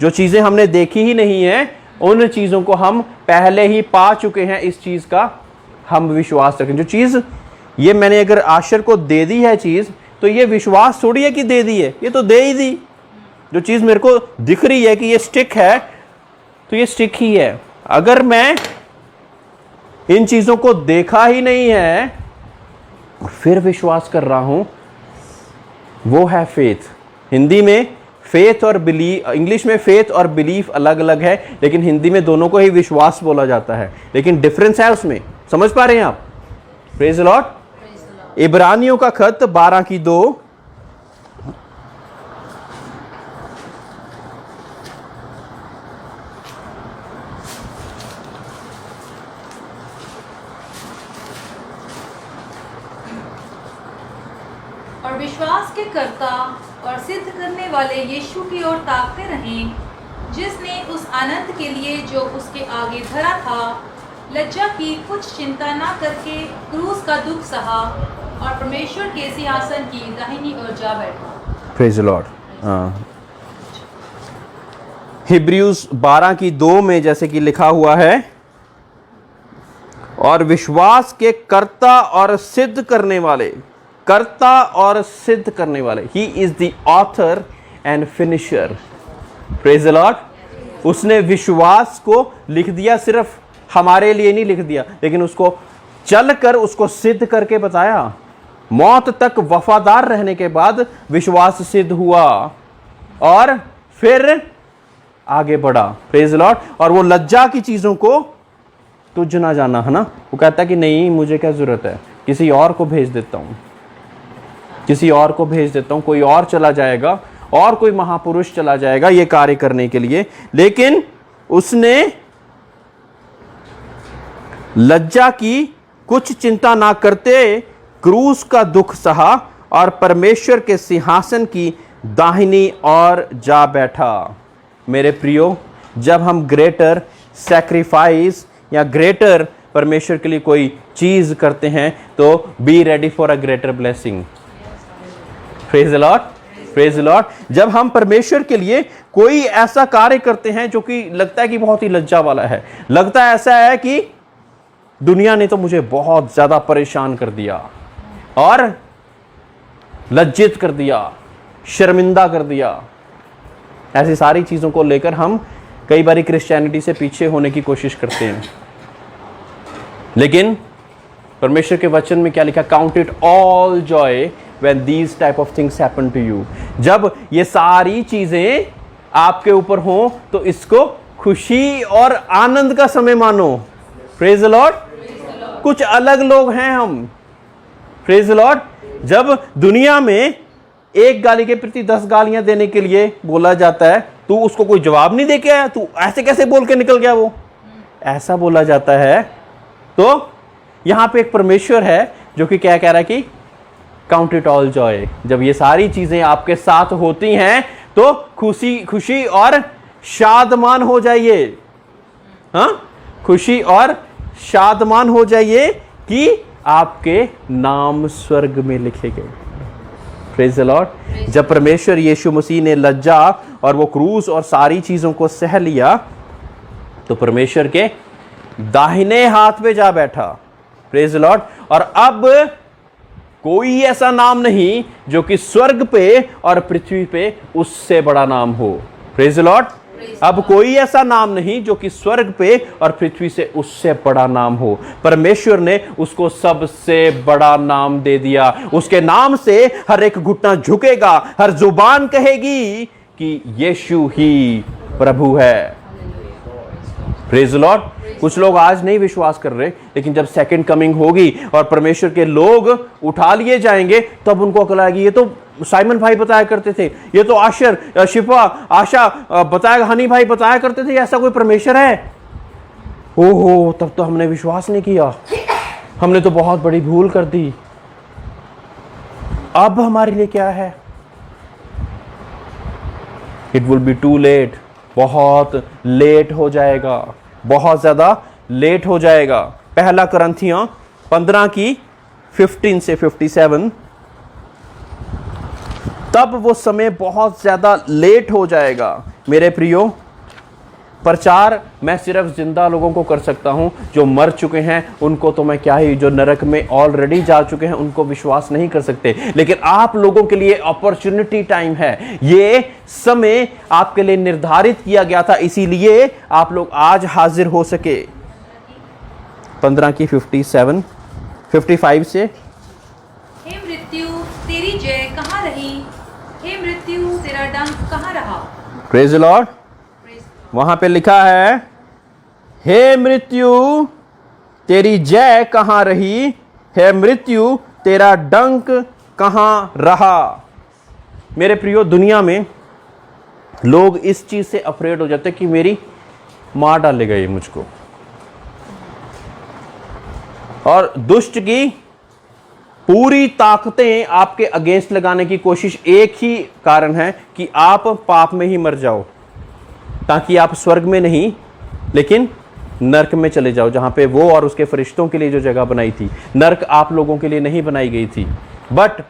Speaker 1: जो चीजें हमने देखी ही नहीं है उन चीजों को हम पहले ही पा चुके हैं, इस चीज का हम विश्वास रखें। जो चीज ये मैंने अगर आशर को दे दी है चीज, तो ये विश्वास थोड़ी है कि दे दी है, ये तो दे ही दी। जो चीज मेरे को दिख रही है कि ये स्टिक है, तो ये स्टिक ही है। अगर मैं इन चीजों को देखा ही नहीं है और फिर विश्वास कर रहा हूं, वो है फेथ। हिंदी में फेथ और बिलीफ, इंग्लिश में फेथ और बिलीफ अलग अलग है, लेकिन हिंदी में दोनों को ही विश्वास बोला जाता है, लेकिन डिफरेंस है उसमें। समझ पा रहे हैं आप? Praise the lord. इब्रानियों का खत 12:2।
Speaker 4: और विश्वास के कर्ता और सिद्ध करने वाले यीशु की ओर ताकते रहें, जिसने उस आनंद के लिए जो उसके आगे धरा था लज्जा की कुछ चिंता ना करके क्रूस का दुख सहा और परमेश्वर के सिंहासन की दाहिनी ओर जा बैठा।
Speaker 1: Praise the Lord. हिब्रूज 12:2 में जैसे कि लिखा हुआ है, और विश्वास के कर्ता और सिद्ध करने वाले, कर्ता और सिद्ध करने वाले, he is the author and finisher. Praise the Lord. उसने विश्वास को लिख दिया, सिर्फ हमारे लिए नहीं लिख दिया, लेकिन उसको चलकर उसको सिद्ध करके बताया। मौत तक वफादार रहने के बाद विश्वास सिद्ध हुआ और फिर आगे बढ़ा। Praise the Lord. और वो लज्जा की चीजों को तुझ ना जाना, है ना। वो कहता है कि नहीं, मुझे क्या जरूरत है, किसी और को भेज देता हूं, किसी और को भेज देता हूं, कोई और चला जाएगा और कोई महापुरुष चला जाएगा ये कार्य करने के लिए। लेकिन उसने लज्जा की कुछ चिंता ना करते क्रूस का दुख सहा और परमेश्वर के सिंहासन की दाहिनी ओर जा बैठा। मेरे प्रियो, जब हम ग्रेटर सैक्रिफाइस या ग्रेटर परमेश्वर के लिए कोई चीज करते हैं तो be ready for a greater blessing. Praise the Lord. Praise the lord. जब हम परमेश्वर के लिए कोई ऐसा कार्य करते हैं जो कि लगता है कि बहुत ही लज्जा वाला है, लगता है ऐसा है कि दुनिया ने तो मुझे बहुत ज्यादा परेशान कर दिया और लज्जित कर दिया, शर्मिंदा कर दिया, ऐसी सारी चीजों को लेकर हम कई बार क्रिश्चियनिटी से पीछे होने की कोशिश करते हैं। लेकिन परमेश्वर के वचन में क्या लिखा? Count it all joy when these type of things happen to you. जब ये सारी चीजें आपके ऊपर हों तो इसको खुशी और आनंद का समय मानो। Praise the Lord. कुछ अलग लोग हैं हम। Praise the lord. जब दुनिया में एक गाली के प्रति 10 गालियां देने के लिए बोला जाता है, तू उसको कोई जवाब नहीं दे के आया, तू ऐसे कैसे बोल के निकल गया, वो ऐसा बोला जाता है, तो यहां पे एक परमेश्वर है जो कि क्या कह रहा है कि काउंट इट ऑल जॉय। जब ये सारी चीजें आपके साथ होती हैं तो खुशी खुशी और शादमान हो जाइए। हाँ, खुशी और शादमान हो जाइए कि आपके नाम स्वर्ग में लिखे गए। Praise the lord. जब परमेश्वर यीशु मसीह ने लज्जा और वो क्रूस और सारी चीजों को सह लिया तो परमेश्वर के दाहिने हाथ पे जा बैठा। Praise the Lord. और अब कोई ऐसा नाम नहीं जो कि स्वर्ग पे और पृथ्वी पे उससे बड़ा नाम हो। Praise the Lord. अब कोई ऐसा नाम नहीं जो कि स्वर्ग पे और पृथ्वी से उससे बड़ा नाम हो। परमेश्वर ने उसको सबसे बड़ा नाम दे दिया। उसके नाम से हर एक घुटना झुकेगा, हर जुबान कहेगी कि यीशु ही प्रभु है। Praise the Lord. कुछ लोग आज नहीं विश्वास कर रहे, लेकिन जब सेकंड कमिंग होगी और परमेश्वर के लोग उठा लिए जाएंगे तब उनको अकल आएगी। ये तो साइमन भाई बताया करते थे, ये तो आशर शिफा आशा बताया, हनी भाई बताया करते थे, ऐसा कोई परमेश्वर है। ओहो, तब तो हमने विश्वास नहीं किया, हमने तो बहुत बड़ी भूल कर दी। अब हमारे लिए क्या है? It will be too late. बहुत लेट हो जाएगा, बहुत ज्यादा लेट हो जाएगा। पहला कुरिन्थियों 15 की 15 से 57। तब वो समय बहुत ज्यादा लेट हो जाएगा। मेरे प्रियो, प्रचार मैं सिर्फ जिंदा लोगों को कर सकता हूं। जो मर चुके हैं उनको तो मैं क्या ही, जो नरक में ऑलरेडी जा चुके हैं उनको विश्वास नहीं कर सकते। लेकिन आप लोगों के लिए अपॉर्चुनिटी टाइम है। ये समय आपके लिए निर्धारित किया गया था, इसीलिए आप लोग आज हाजिर हो सके। 15 की 57 55 से।
Speaker 4: हे मृत्यु तेरी जय कहाँ रही? हे मृत्यु तेरा डंक कहाँ रहा?
Speaker 1: Praise the Lord. वहां पे लिखा है, हे मृत्यु तेरी जय कहां रही? हे मृत्यु तेरा डंक कहां रहा? मेरे प्रियो, दुनिया में लोग इस चीज से अफ्रेड हो जाते कि मेरी मार डालेगा ये मुझको। और दुष्ट की पूरी ताकतें आपके अगेंस्ट लगाने की कोशिश एक ही कारण है कि आप पाप में ही मर जाओ, ताकि आप स्वर्ग में नहीं लेकिन नरक में चले जाओ, जहां पे वो और उसके फरिश्तों के लिए जो जगह बनाई थी। नरक आप लोगों के लिए नहीं बनाई गई थी। But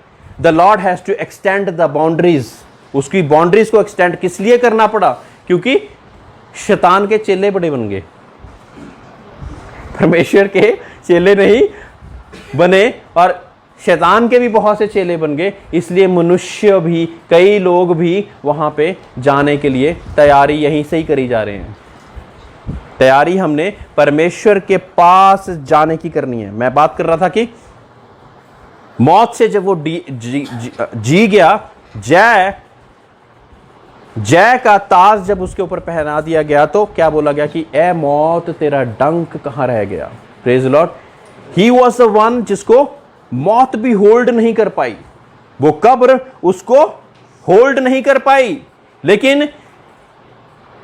Speaker 1: the Lord has to extend the boundaries. उसकी बाउंड्रीज को एक्सटेंड किस लिए करना पड़ा? क्योंकि शैतान के चेले बड़े बन गए, परमेश्वर के चेले नहीं बने और शैतान के भी बहुत से चेले बन गए। इसलिए मनुष्य भी, कई लोग भी वहां पे जाने के लिए तैयारी यहीं से ही करी जा रहे हैं। तैयारी हमने परमेश्वर के पास जाने की करनी है। मैं बात कर रहा था कि मौत से जब वो जी गया, जय का ताज जब उसके ऊपर पहना दिया गया तो क्या बोला गया कि ए मौत तेरा डंक कहां रह गया? Praise the Lord. He was the one जिसको मौत भी होल्ड नहीं कर पाई, वो कब्र उसको होल्ड नहीं कर पाई, लेकिन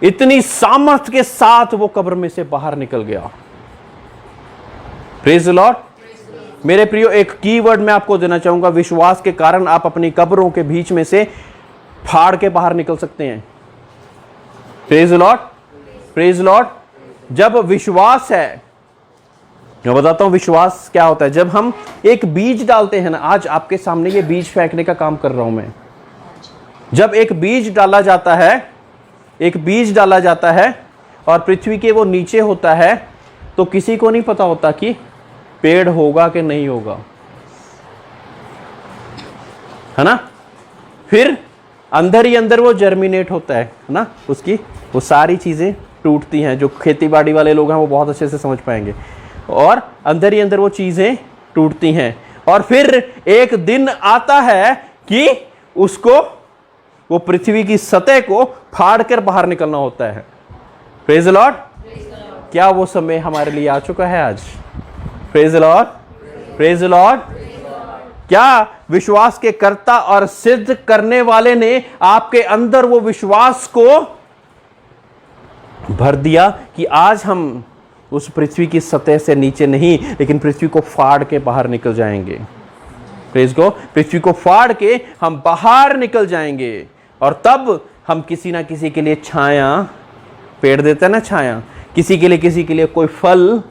Speaker 1: इतनी सामर्थ के साथ वो कब्र में से बाहर निकल गया। Praise the Lord. मेरे प्रियो, एक कीवर्ड मैं आपको देना चाहूंगा। विश्वास के कारण आप अपनी कब्रों के बीच में से फाड़ के बाहर निकल सकते हैं। Praise the Lord, praise the lord. जब विश्वास है, मैं बताता हूं विश्वास क्या होता है। जब हम एक बीज डालते हैं ना, आज आपके सामने ये बीज फेंकने का काम कर रहा हूं मैं। जब एक बीज डाला जाता है, एक बीज डाला जाता है और पृथ्वी के वो नीचे होता है, तो किसी को नहीं पता होता कि पेड़ होगा कि नहीं होगा, है ना। फिर अंदर ही अंदर वो जर्मिनेट होता है ना, उसकी वो सारी चीजें टूटती हैं। जो खेती बाड़ी वाले लोग हैं वो बहुत अच्छे से समझ पाएंगे। और अंदर ही अंदर वो चीजें टूटती हैं और फिर एक दिन आता है कि उसको, वो पृथ्वी की सतह को फाड़ कर बाहर निकलना होता है। Praise the Lord. क्या वो समय हमारे लिए आ चुका है आज? Praise the Lord, praise the Lord. क्या विश्वास के कर्ता और सिद्ध करने वाले ने आपके अंदर वो विश्वास को भर दिया कि आज हम उस पृथ्वी की सतह से नीचे नहीं, लेकिन पृथ्वी को फाड़ के बाहर निकल जाएंगे। प्रेज को, पृथ्वी को फाड़ के हम बाहर निकल जाएंगे, और तब हम किसी ना किसी के लिए छाया, पेड़ देता है ना छाया, किसी के लिए कोई फल,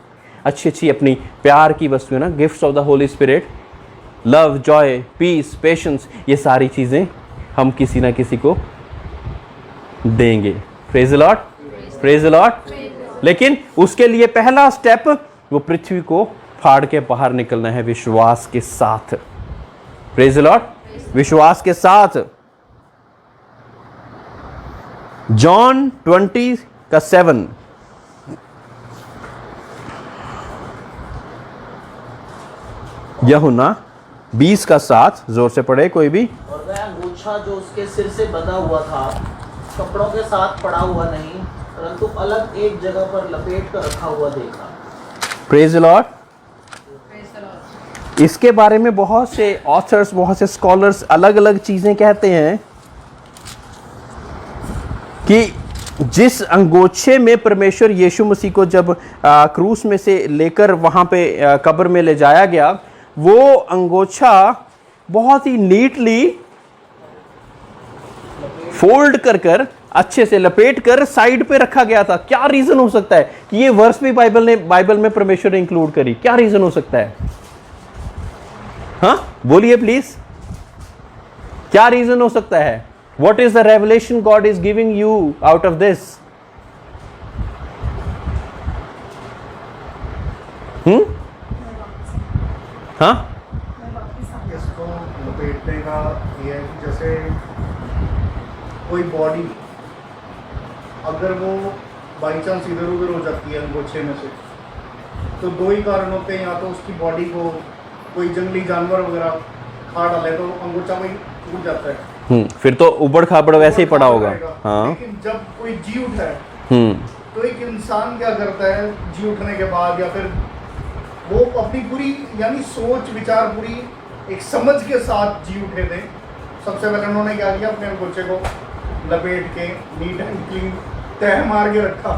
Speaker 1: अच्छी अच्छी अपनी प्यार की वस्तु है ना, gifts of the Holy Spirit, love, joy, peace, patience, ये सारी चीजें हम किसी ना किसी को देंगे। Praise the Lord, praise the Lord. लेकिन उसके लिए पहला स्टेप वो पृथ्वी को फाड़ के बाहर निकलना है विश्वास के साथ। प्रेज द लॉर्ड, विश्वास के साथ। जॉन 20:7, यूहन्ना 20:7, जोर से पढ़े कोई भी।
Speaker 5: और वह अंगूछा जो उसके सिर से बंधा हुआ था कपड़ों के साथ पड़ा हुआ नहीं, परंतु अलग एक जगह पर लपेट कर रखा हुआ देखा।
Speaker 1: Praise the Lord. इसके बारे में बहुत से ऑथर्स, बहुत से स्कॉलर्स अलग अलग चीजें कहते हैं कि जिस अंगोछे में परमेश्वर यीशु मसीह को जब क्रूस में से लेकर वहां पे कब्र में ले जाया गया, वो अंगोछा बहुत ही नीटली फोल्ड कर अच्छे से लपेट कर साइड पे रखा गया था। क्या रीजन हो सकता है कि ये वर्स भी बाइबल में परमेश्वर ने इंक्लूड करी? क्या रीजन हो सकता है? हाँ बोलिए प्लीज, क्या रीजन हो सकता है? What is the revelation God is giving you out of this? हाँ,
Speaker 3: इसको लपेटने का ये है कि जैसे कोई बॉडी अगर वो बाई चांस इधर उधर हो जाती है अंगोछे में से, तो दो ही कारण होते हैं, या तो उसकी बॉडी को कोई जंगली जानवर वगैरह खा डाले तो अंगोछा वही टूट जाता है,
Speaker 1: फिर तो उबड़ खाबड़ वैसे ही पड़ा होगा। हाँ,
Speaker 3: लेकिन जब कोई जी उठा है तो एक इंसान क्या करता है जी उठने के बाद, या फिर वो अपनी पूरी यानी सोच विचार पूरी एक समझ के साथ जी उठे थे। सबसे पहले उन्होंने क्या किया, अपने अंगोछे को लपेट के नीट एंड क्लीन तह मार के रखा,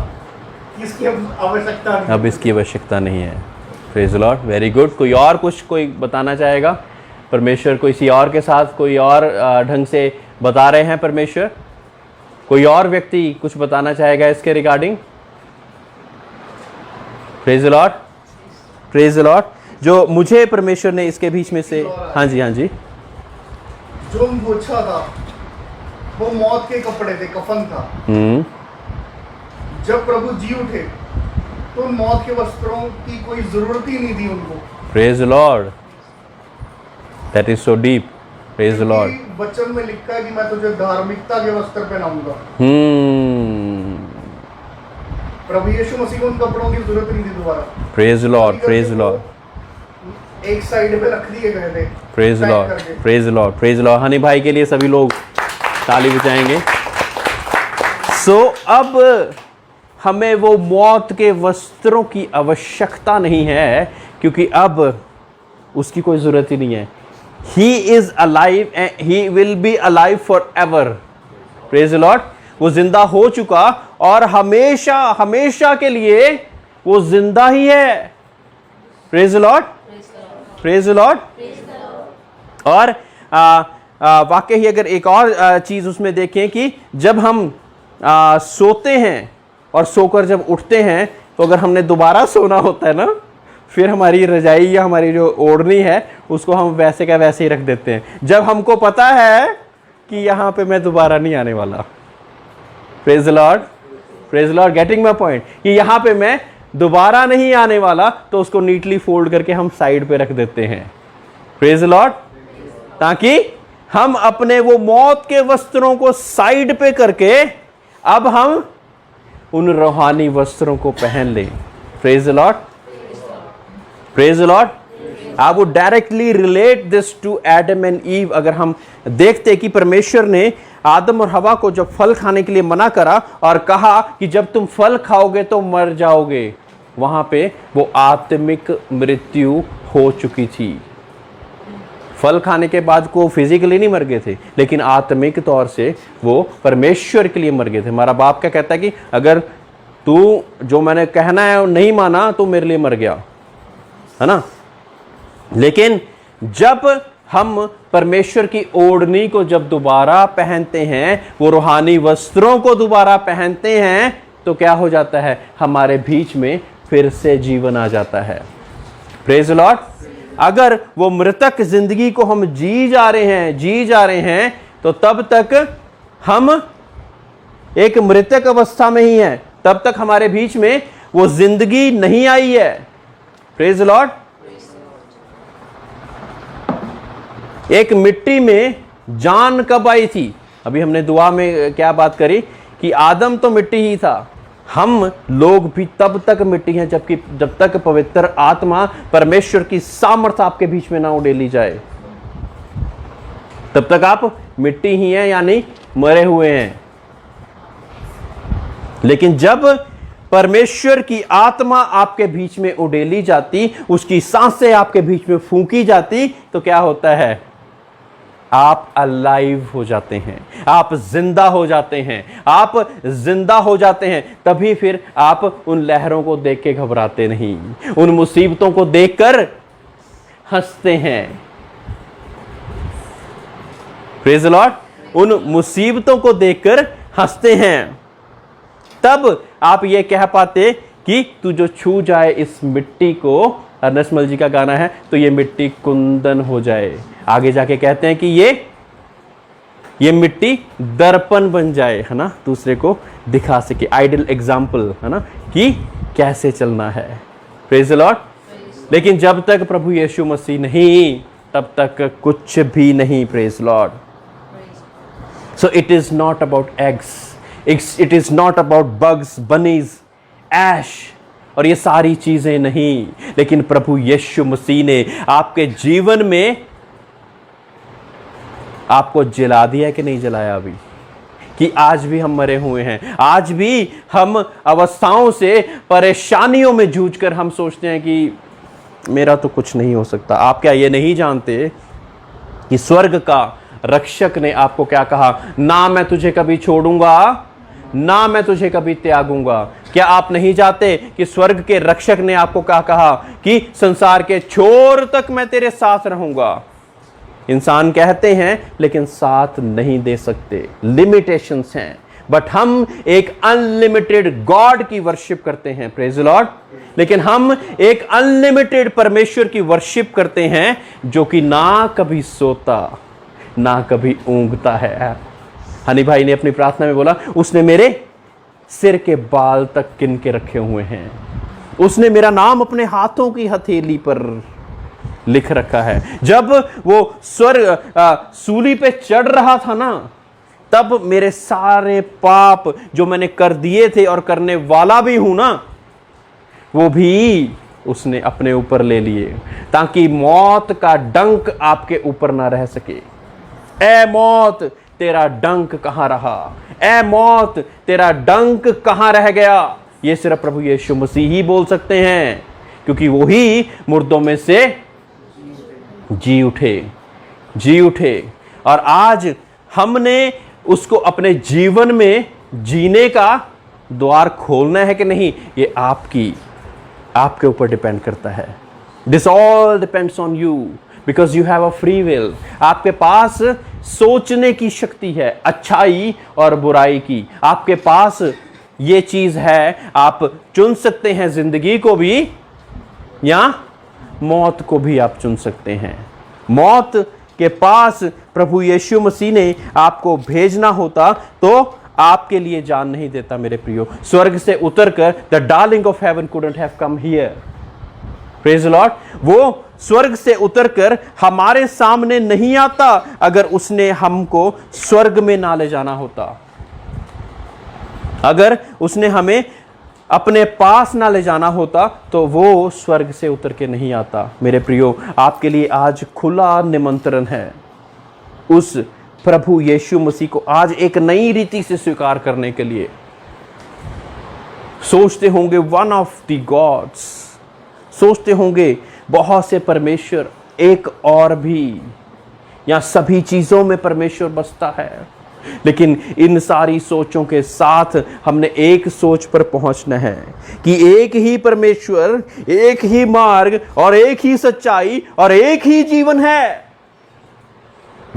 Speaker 3: इसकी अब आवश्यकता नहीं,
Speaker 1: अब इसकी आवश्यकता नहीं है। Praise the Lord, very good. कोई और कुछ कोई बताना चाहेगा? परमेश्वर किसी और के साथ कोई और ढंग से बता रहे हैं परमेश्वर? कोई और व्यक्ति कुछ बताना चाहेगा इसके regarding? Praise the Lord, praise the Lord. जो मुझे परमेश्वर ने इसके बीच में से, हाँ जी, हाँ जी,
Speaker 3: जो अंगोछा था वो मौत के कपड़े थे, कफन था। जब प्रभु जी उठे तो उन मौत के वस्त्रों की कोई जरूरत ही नहीं थी उनको।
Speaker 1: Praise the Lord, that is so deep. Praise the Lord.
Speaker 3: वचन में लिखा है कि मैं तुझे धार्मिकता के वस्त्र पहनाऊंगा। प्रभु यीशु मसीह को उन कपड़ों की जरूरत नहीं थी दोबारा।
Speaker 1: Praise the Lord, praise the Lord.
Speaker 3: एक साइड पे रख दिए गए थे।
Speaker 1: Praise the Lord, praise the Lord, praise the Lord. Honey भाई के लिए सभी लोग ताली बजाएंगे। सो अब हमें वो मौत के वस्त्रों की आवश्यकता नहीं है, क्योंकि अब उसकी कोई जरूरत ही नहीं है। He is alive and he will be alive forever. Praise the Lord. वो जिंदा हो चुका और हमेशा हमेशा के लिए वो जिंदा ही है। Praise the Lord. Praise the Lord. और वाकई ही अगर एक और चीज उसमें देखें कि जब हम सोते हैं और सोकर जब उठते हैं, तो अगर हमने दोबारा सोना होता है ना, फिर हमारी रजाई या हमारी जो ओढ़नी है उसको हम वैसे का वैसे ही रख देते हैं, जब हमको पता है कि यहाँ पे मैं दोबारा नहीं आने वाला। Praise the Lord, praise the Lord. Getting my point कि यहाँ पे मैं दोबारा नहीं आने वाला, तो उसको नीटली फोल्ड करके हम साइड पे रख देते हैं। Praise the Lord. ताकि हम अपने वो मौत के वस्त्रों को साइड पे करके अब हम उन रूहानी वस्त्रों को पहन लें। Praise the Lord, praise the Lord. I would directly relate this to Adam and Eve. अगर हम देखते कि परमेश्वर ने आदम और हवा को जब फल खाने के लिए मना करा और कहा कि जब तुम फल खाओगे तो मर जाओगे, वहां पे वो आत्मिक मृत्यु हो चुकी थी। फल खाने के बाद को फिजिकली नहीं मर गए थे, लेकिन आत्मिक तौर से वो परमेश्वर के लिए मर गए थे। हमारा बाप क्या कहता है कि अगर तू जो मैंने कहना है नहीं माना, तो मेरे लिए मर गया, है ना। लेकिन जब हम परमेश्वर की ओढ़नी को जब दोबारा पहनते हैं, वो रूहानी वस्त्रों को दोबारा पहनते हैं, तो क्या हो जाता है, हमारे बीच में फिर से जीवन आ जाता है। Praise the Lord. अगर वो मृतक जिंदगी को हम जी जा रहे हैं, तो तब तक हम एक मृतक अवस्था में ही हैं, तब तक हमारे बीच में वो जिंदगी नहीं आई है। Praise the Lord. एक मिट्टी में जान कब आई थी? अभी हमने दुआ में क्या बात करी कि आदम तो मिट्टी ही था, हम लोग भी तब तक मिट्टी हैं जब तक पवित्र आत्मा, परमेश्वर की सामर्थ आपके बीच में ना उड़ेली जाए, तब तक आप मिट्टी ही हैं, यानी मरे हुए हैं। लेकिन जब परमेश्वर की आत्मा आपके बीच में उड़ेली जाती, उसकी सांसें आपके बीच में फूंकी जाती, तो क्या होता है, आप अलाइव हो जाते हैं, आप जिंदा हो जाते हैं, आप जिंदा हो जाते हैं। तभी फिर आप उन लहरों को देख के घबराते नहीं, उन मुसीबतों को देखकर हंसते हैं। Praise the Lord. उन मुसीबतों को देखकर हंसते हैं। तब आप ये कह पाते कि तू जो छू जाए इस मिट्टी को, अर्नेस्ट जी का गाना है, तो ये मिट्टी कुंदन हो जाए। आगे जाके कहते हैं कि ये मिट्टी दर्पण बन जाए, है ना, दूसरे को दिखा सके, आइडल एग्जाम्पल, है ना, कि कैसे चलना है। Praise the Lord. लेकिन जब तक प्रभु यीशु मसीह नहीं, तब तक कुछ भी नहीं। Praise the lord. So it is not about eggs, it is not about bugs, bunnies, ash और ये सारी चीजें नहीं, लेकिन प्रभु यीशु मसीह ने आपके जीवन में आपको जला दिया कि नहीं जलाया अभी, कि आज भी हम मरे हुए हैं, आज भी हम अवस्थाओं से, परेशानियों में जूझकर हम सोचते हैं कि मेरा तो कुछ नहीं हो सकता। आप क्या ये नहीं जानते कि स्वर्ग का रक्षक ने आपको क्या कहा, ना मैं तुझे कभी छोड़ूंगा, ना मैं तुझे कभी त्यागूंगा। क्या आप नहीं जानते कि स्वर्ग के रक्षक ने आपको क्या कहा कि संसार के छोर तक मैं तेरे साथ रहूंगा। इंसान कहते हैं लेकिन साथ नहीं दे सकते, लिमिटेशंस हैं। बट हम एक अनलिमिटेड गॉड की वर्शिप करते हैं, प्रेज द लॉर्ड। लेकिन हम एक अनलिमिटेड परमेश्वर की वर्शिप करते हैं, जो कि ना कभी सोता ना कभी ऊंघता है। हनी भाई ने अपनी प्रार्थना में बोला, उसने मेरे सिर के बाल तक किन के रखे हुए हैं, उसने मेरा नाम अपने हाथों की हथेली पर लिख रखा है। जब वो स्वर्ग सूली पे चढ़ रहा था ना, तब मेरे सारे पाप जो मैंने कर दिए थे और करने वाला भी हूं ना, वो भी उसने अपने ऊपर ले लिए, ताकि मौत का डंक आपके ऊपर ना रह सके। ए मौत, तेरा डंक कहां रहा? ए मौत, तेरा डंक कहां रह गया? ये सिर्फ प्रभु यीशु मसीह ही बोल सकते हैं, क्योंकि वो ही मुर्दों में से जी उठे। और आज हमने उसको अपने जीवन में जीने का द्वार खोलना है कि नहीं, ये आपके ऊपर डिपेंड करता है। This all depends on you, because you have a free will. आपके पास सोचने की शक्ति है, अच्छाई और बुराई की। आपके पास ये चीज है, आप चुन सकते हैं जिंदगी को भी या मौत को भी आप चुन सकते हैं। मौत के पास प्रभु यीशु मसीह ने आपको भेजना होता तो आपके लिए जान नहीं देता मेरे प्रियो। स्वर्ग से उतरकर the darling of haven couldn't have come here. Praise the Lord. वो स्वर्ग से उतरकर हमारे सामने नहीं आता अगर उसने हमको स्वर्ग में ना ले जाना होता, अगर उसने हमें अपने पास ना ले जाना होता तो वो स्वर्ग से उतर के नहीं आता। मेरे प्रियो, आपके लिए आज खुला निमंत्रण है उस प्रभु यीशु मसीह को आज एक नई रीति से स्वीकार करने के लिए। सोचते होंगे वन ऑफ द गॉड्स, सोचते होंगे बहुत से परमेश्वर, एक और भी, या सभी चीजों में परमेश्वर बसता है। लेकिन इन सारी सोचों के साथ हमने एक सोच पर पहुंचना है कि एक ही परमेश्वर, एक ही मार्ग और एक ही सच्चाई और एक ही जीवन है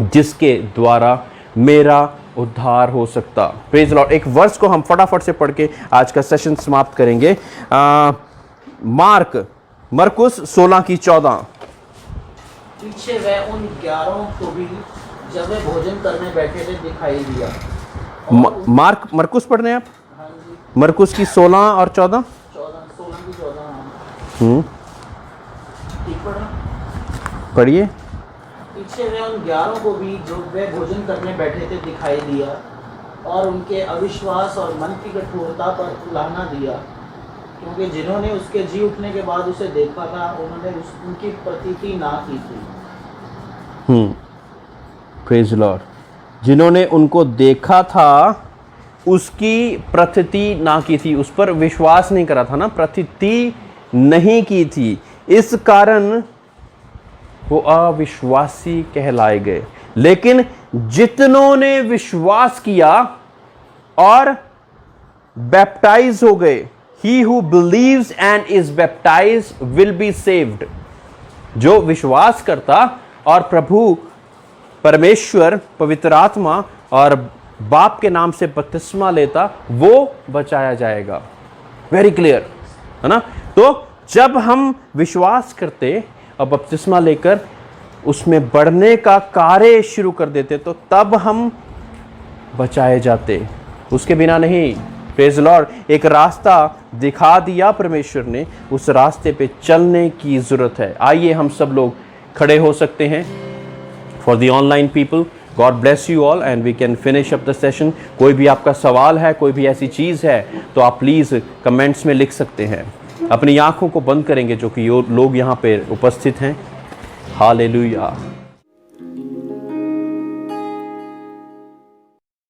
Speaker 1: जिसके द्वारा मेरा उद्धार हो सकता। Praise Lord. एक वर्स को हम फटाफट से पढ़ के आज का सेशन समाप्त करेंगे। मरकुस 16:14।
Speaker 5: पीछे वह उन 11 को भी जब वे भोजन करने बैठे थे दिखाई दिया।
Speaker 1: मरकुस पढ़ रहे हैं आप?
Speaker 5: हाँ जी।
Speaker 1: मरकुस की 16 और 14।
Speaker 5: 16 की 14। ठीक पढ़ा?
Speaker 1: पढ़िए।
Speaker 5: पीछे वे उन 11 को भी जो वे भोजन करने बैठे थे दिखाई दिया और उनके अविश्वास और मन की कठोरता पर उलाहना दिया, क्योंकि जिन्होंने उसके जी उठने के बाद उसे देखा था उन्होंने उनकी प्रतीति ना की थी।
Speaker 1: Praise Lord. जिन्होंने उनको देखा था उसकी प्रतीति ना की थी, उस पर विश्वास नहीं करा था ना, प्रतीति नहीं की थी, इस कारण वो अविश्वासी कहलाए गए। लेकिन जितनों ने विश्वास किया और बैप्टाइज हो गए, he who believes and is baptized will be saved। जो विश्वास करता और प्रभु परमेश्वर, पवित्र आत्मा और बाप के नाम से बपतिस्मा लेता, वो बचाया जाएगा। वेरी क्लियर है ना। तो जब हम विश्वास करते और बपतिस्मा लेकर उसमें बढ़ने का कार्य शुरू कर देते तो तब हम बचाए जाते, उसके बिना नहीं। Praise Lord. एक रास्ता दिखा दिया परमेश्वर ने, उस रास्ते पे चलने की जरूरत है। आइए हम सब लोग खड़े हो सकते हैं। For the online people, God bless you all and we can finish up the session. कोई भी आपका सवाल है, कोई भी ऐसी चीज़ है तो आप प्लीज़ कमेंट्स में लिख सकते हैं। अपनी आंखों को बंद करेंगे जो कि लोग यहाँ पे उपस्थित हैं। हालेलुया।